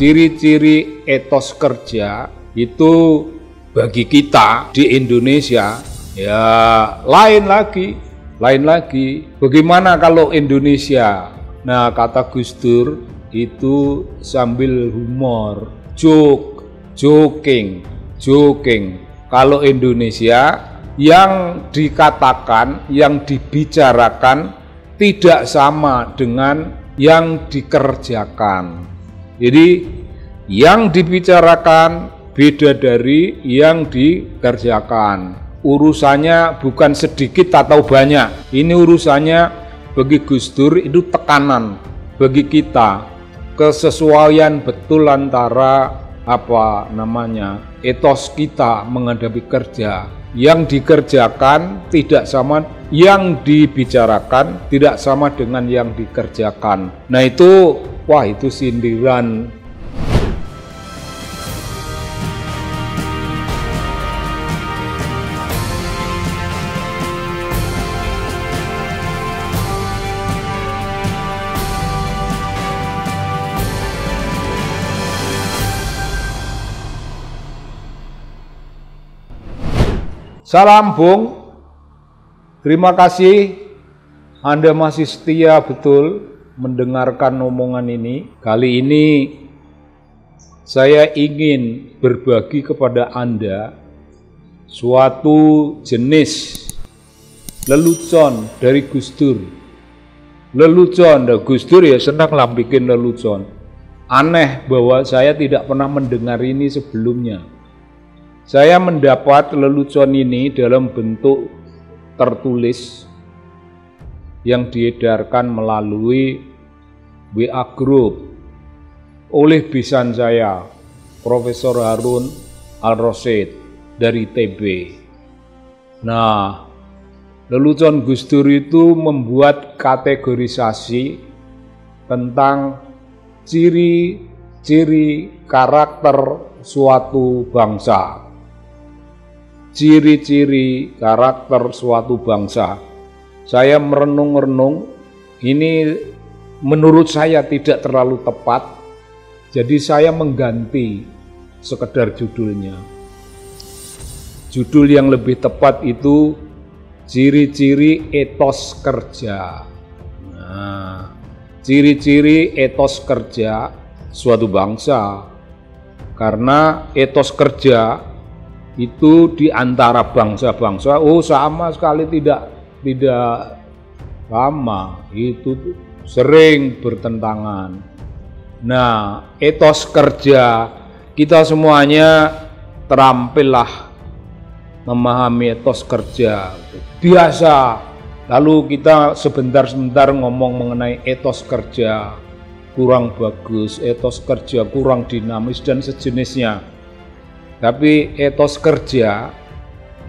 ciri-ciri etos kerja itu bagi kita di Indonesia ya lain lagi. Bagaimana kalau Indonesia? Nah, kata Gus Dur itu sambil humor, joking. Kalau Indonesia yang dikatakan, yang dibicarakan tidak sama dengan yang dikerjakan. Jadi yang dibicarakan beda dari yang dikerjakan. Urusannya bukan sedikit atau banyak. Ini urusannya bagi Gus Dur itu tekanan. Bagi kita kesesuaian betul antara etos kita menghadapi kerja. Yang dikerjakan tidak sama, yang dibicarakan tidak sama dengan yang dikerjakan. Nah itu, itu sindiran. Salam Bung, terima kasih Anda masih setia betul mendengarkan omongan ini. Kali ini saya ingin berbagi kepada Anda suatu jenis lelucon dari Gus Dur. Gus Dur ya senang lah bikin lelucon. Aneh bahwa saya tidak pernah mendengar ini sebelumnya. Saya mendapat lelucon ini dalam bentuk tertulis yang diedarkan melalui WA Group oleh bisan saya, Profesor Harun Al-Rasyid dari TB. Nah, lelucon Gus Dur itu membuat kategorisasi tentang ciri-ciri karakter suatu bangsa. Ciri-ciri karakter suatu bangsa. Saya merenung-renung, ini menurut saya tidak terlalu tepat, jadi saya mengganti sekedar judulnya. Judul yang lebih tepat itu ciri-ciri etos kerja. Nah, ciri-ciri etos kerja suatu bangsa, karena etos kerja itu di antara bangsa-bangsa sama sekali tidak sama, itu sering bertentangan. Nah, etos kerja kita semuanya terampillah memahami etos kerja biasa. Lalu kita sebentar-sebentar ngomong mengenai etos kerja kurang bagus, etos kerja kurang dinamis dan sejenisnya. Tapi etos kerja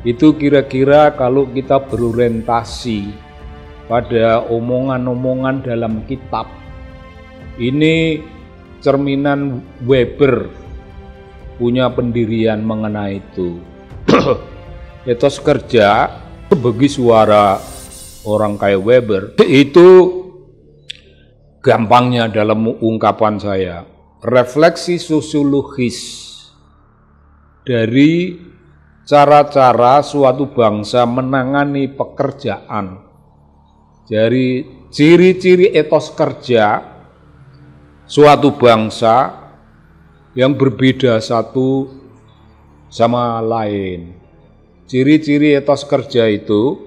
itu kira-kira kalau kita berorientasi pada omongan-omongan dalam kitab, ini cerminan Weber punya pendirian mengenai itu. Etos kerja bagi suara orang kayak Weber itu gampangnya dalam ungkapan saya, refleksi sosiologis dari cara-cara suatu bangsa menangani pekerjaan. Dari ciri-ciri etos kerja suatu bangsa yang berbeda satu sama lain. Ciri-ciri etos kerja itu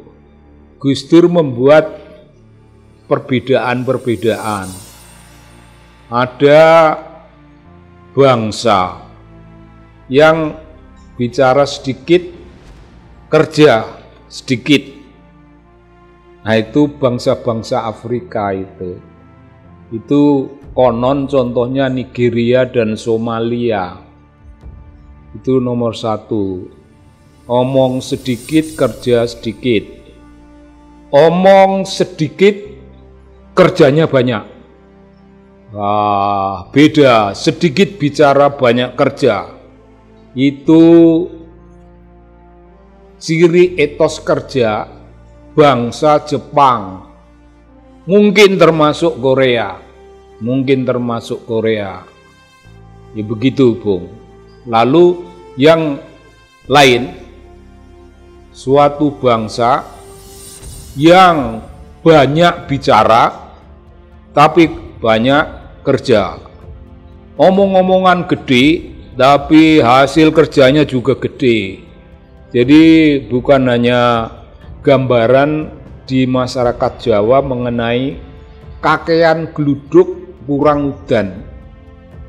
Gus Dur membuat perbedaan-perbedaan. Ada bangsa yang bicara sedikit, kerja sedikit. Nah itu bangsa-bangsa Afrika itu. Itu konon contohnya Nigeria dan Somalia. Itu nomor satu. Omong sedikit, kerja sedikit. Omong sedikit, kerjanya banyak. Beda, sedikit bicara banyak kerja. Itu ciri etos kerja bangsa Jepang, mungkin termasuk Korea. Ya begitu, Bung. Lalu yang lain, suatu bangsa yang banyak bicara tapi banyak kerja. Omong-omongan gede tapi hasil kerjanya juga gede. Jadi bukan hanya gambaran di masyarakat Jawa mengenai kakean gluduk kurang udan.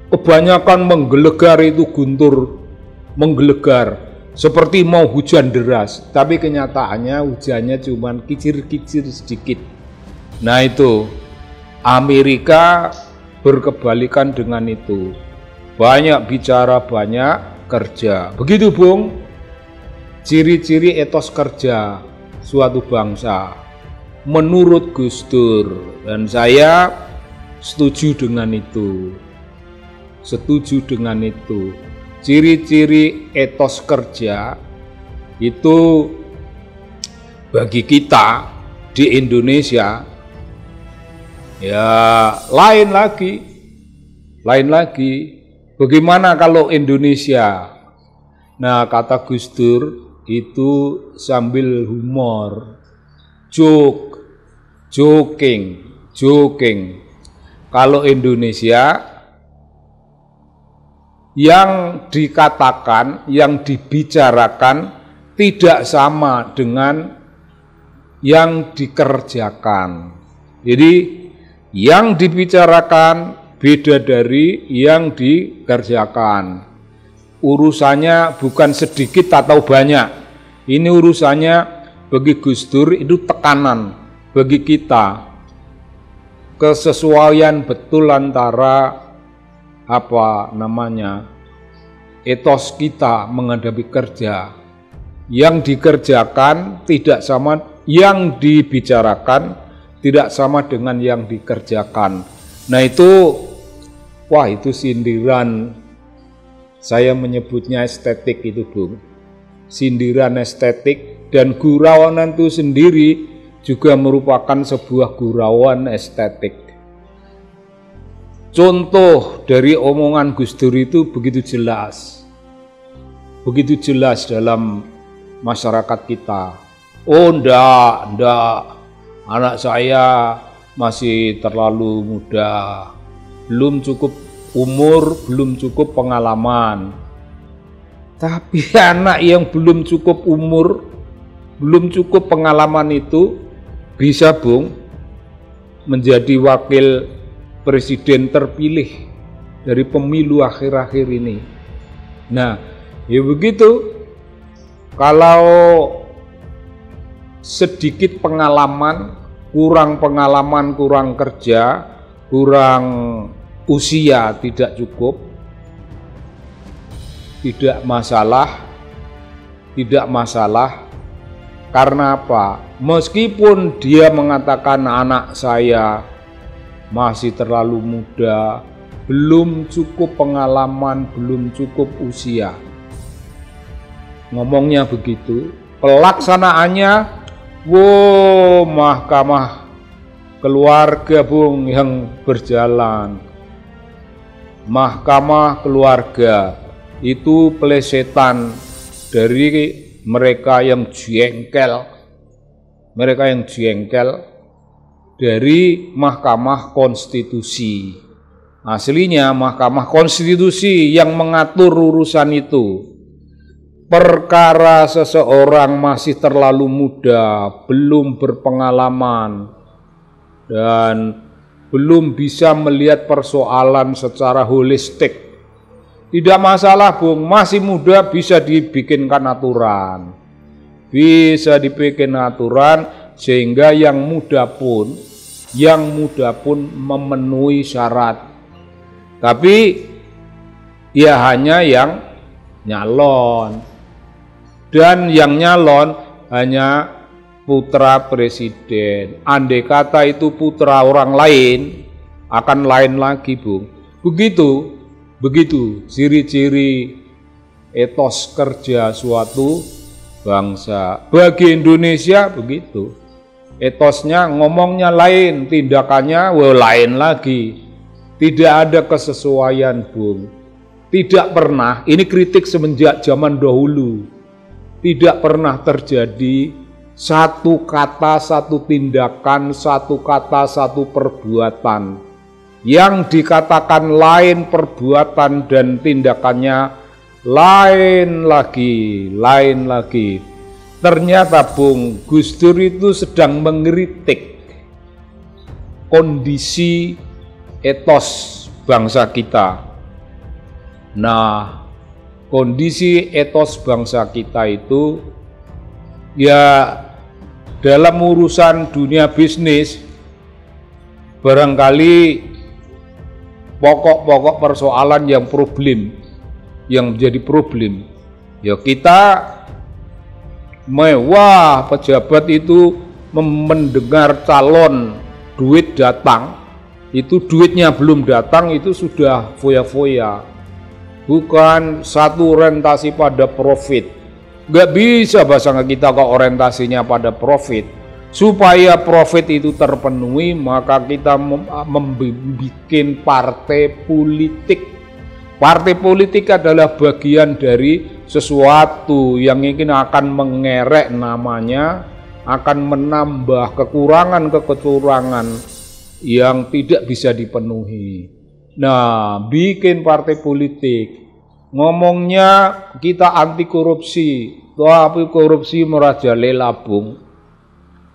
Kebanyakan menggelegar itu guntur, menggelegar seperti mau hujan deras, tapi kenyataannya hujannya cuma kicir-kicir sedikit. Nah itu Amerika berkebalikan dengan itu, banyak bicara banyak kerja. Begitu, Bung, ciri-ciri etos kerja suatu bangsa menurut Gus Dur, dan saya setuju dengan itu. Ciri-ciri etos kerja itu bagi kita di Indonesia ya lain lagi. Bagaimana kalau Indonesia? Nah, kata Gus Dur itu sambil humor, joking. Kalau Indonesia yang dikatakan, yang dibicarakan tidak sama dengan yang dikerjakan. Jadi yang dibicarakan beda dari yang dikerjakan. Urusannya bukan sedikit atau banyak. Ini urusannya bagi Gus Dur itu tekanan bagi kita. Kesesuaian betul antara etos kita menghadapi kerja. Yang dikerjakan tidak sama, yang dibicarakan tidak sama dengan yang dikerjakan. Nah itu, itu sindiran. Saya menyebutnya estetik itu, Bung. Sindiran estetik, dan gurauan itu sendiri juga merupakan sebuah gurauan estetik. Contoh dari omongan Gus Dur itu begitu jelas dalam masyarakat kita. Oh enggak, anak saya masih terlalu muda, belum cukup umur, belum cukup pengalaman. Tapi anak yang belum cukup umur, belum cukup pengalaman itu bisa, Bung, menjadi wakil presiden terpilih dari pemilu akhir-akhir ini. Nah, ya begitu. Kalau sedikit pengalaman, kurang kerja, kurang usia tidak cukup, tidak masalah. Karena apa? Meskipun dia mengatakan anak saya masih terlalu muda, belum cukup pengalaman, belum cukup usia. Ngomongnya begitu, pelaksanaannya, mahkamah keluarga, Bung, yang berjalan. Mahkamah keluarga itu pelesetan dari mereka yang jengkel dari Mahkamah Konstitusi. Aslinya Mahkamah Konstitusi yang mengatur urusan itu. Perkara seseorang masih terlalu muda, belum berpengalaman, dan belum bisa melihat persoalan secara holistik. Tidak masalah, Bung, masih muda, bisa dibikinkan aturan. Sehingga yang muda pun memenuhi syarat. Tapi ya hanya yang nyalon, dan yang nyalon hanya putra presiden. Andai kata itu putra orang lain, akan lain lagi, Bung. Begitu ciri-ciri etos kerja suatu bangsa. Bagi Indonesia begitu. Etosnya, ngomongnya lain, tindakannya lain lagi. Tidak ada kesesuaian, Bung. Tidak pernah, ini kritik semenjak zaman dahulu, tidak pernah terjadi satu kata, satu tindakan, satu kata, satu perbuatan yang dikatakan lain perbuatan dan tindakannya lain lagi. Ternyata Bung Gus Dur itu sedang mengkritik kondisi etos bangsa kita. Nah, kondisi etos bangsa kita itu ya dalam urusan dunia bisnis barangkali pokok-pokok persoalan yang menjadi problem ya kita mewah pejabat itu mendengar calon duit datang, itu duitnya belum datang itu sudah foya-foya. Bukan satu orientasi pada profit. Gak bisa bahasa kita kok orientasinya pada profit. Supaya profit itu terpenuhi maka kita membuat partai politik. Partai politik adalah bagian dari sesuatu yang ingin akan mengerek namanya, akan menambah kekurangan yang tidak bisa dipenuhi. Nah, bikin partai politik, ngomongnya kita anti korupsi, tapi korupsi merajalela Bung.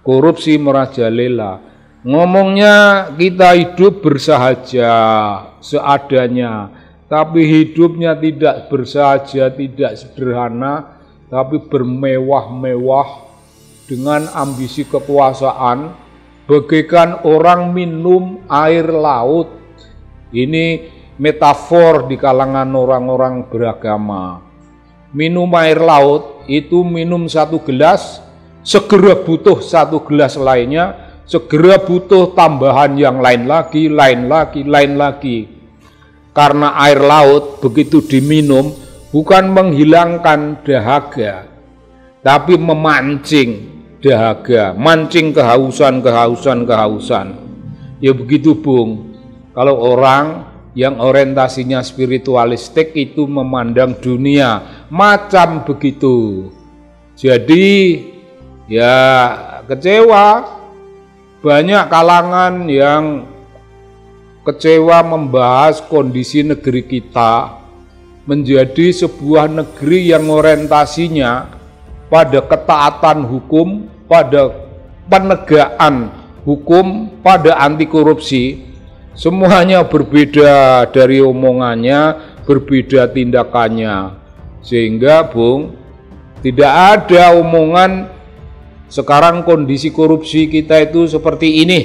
Korupsi merajalela. Ngomongnya kita hidup bersahaja seadanya, tapi hidupnya tidak bersahaja, tidak sederhana, tapi bermewah-mewah dengan ambisi kekuasaan, bagaikan orang minum air laut. Ini metafor di kalangan orang-orang beragama. Minum air laut itu minum satu gelas, segera butuh satu gelas lainnya, segera butuh tambahan yang lain lagi. Karena air laut begitu diminum bukan menghilangkan dahaga, tapi memancing dahaga, mancing kehausan. Ya begitu Bung. Kalau orang yang orientasinya spiritualistik itu memandang dunia macam begitu. Jadi ya kecewa, banyak kalangan yang kecewa membahas kondisi negeri kita menjadi sebuah negeri yang orientasinya pada ketaatan hukum, pada penegakan hukum, pada anti korupsi. Semuanya berbeda dari omongannya, berbeda tindakannya. Sehingga Bung, tidak ada omongan sekarang kondisi korupsi kita itu seperti ini.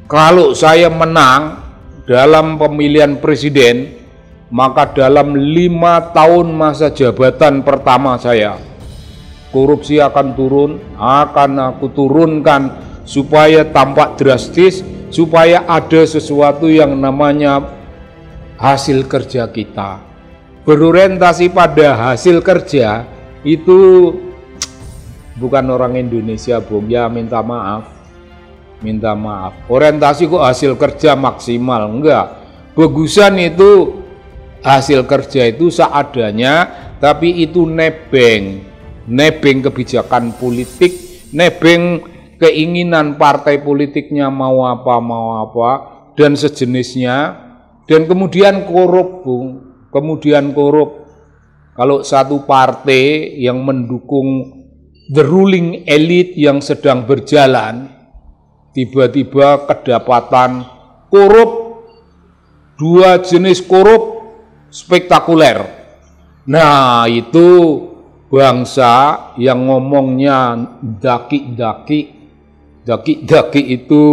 Kalau saya menang dalam pemilihan presiden, maka dalam 5 tahun masa jabatan pertama saya, korupsi akan turun, akan aku turunkan supaya tampak drastis, supaya ada sesuatu yang namanya hasil kerja kita. Berorientasi pada hasil kerja itu bukan orang Indonesia Bung, ya minta maaf. Orientasi kok hasil kerja maksimal, enggak. Bagusan itu hasil kerja itu seadanya, tapi itu nebeng kebijakan politik, nebeng keinginan partai politiknya mau apa, dan sejenisnya, dan kemudian korup Bung, Kalau satu partai yang mendukung the ruling elite yang sedang berjalan, tiba-tiba kedapatan korup, 2 jenis korup spektakuler. Nah itu bangsa yang ngomongnya daki-daki itu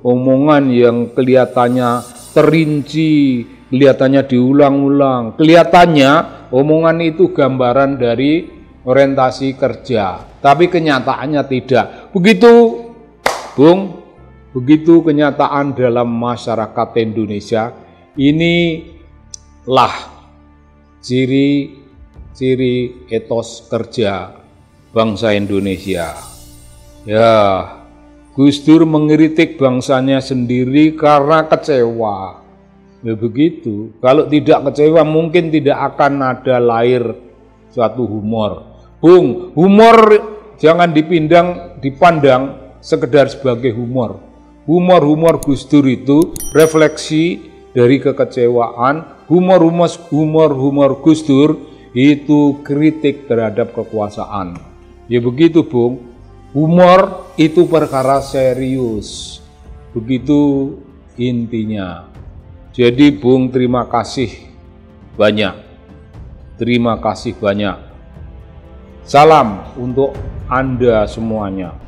omongan yang kelihatannya terinci, kelihatannya diulang-ulang, kelihatannya omongan itu gambaran dari orientasi kerja, tapi kenyataannya tidak. Begitu Bung, begitu kenyataan dalam masyarakat Indonesia. Inilah ciri etos kerja bangsa Indonesia. Ya, Gus Dur mengkritik bangsanya sendiri karena kecewa. Ya begitu. Kalau tidak kecewa mungkin tidak akan ada lahir suatu humor. Bung, humor jangan dipandang sekedar sebagai humor. Humor Gus Dur itu refleksi dari kekecewaan. Humor Gus Dur itu kritik terhadap kekuasaan. Ya begitu, Bung. Humor itu perkara serius. Begitu intinya. Jadi Bung, terima kasih banyak. Terima kasih banyak. Salam untuk Anda semuanya.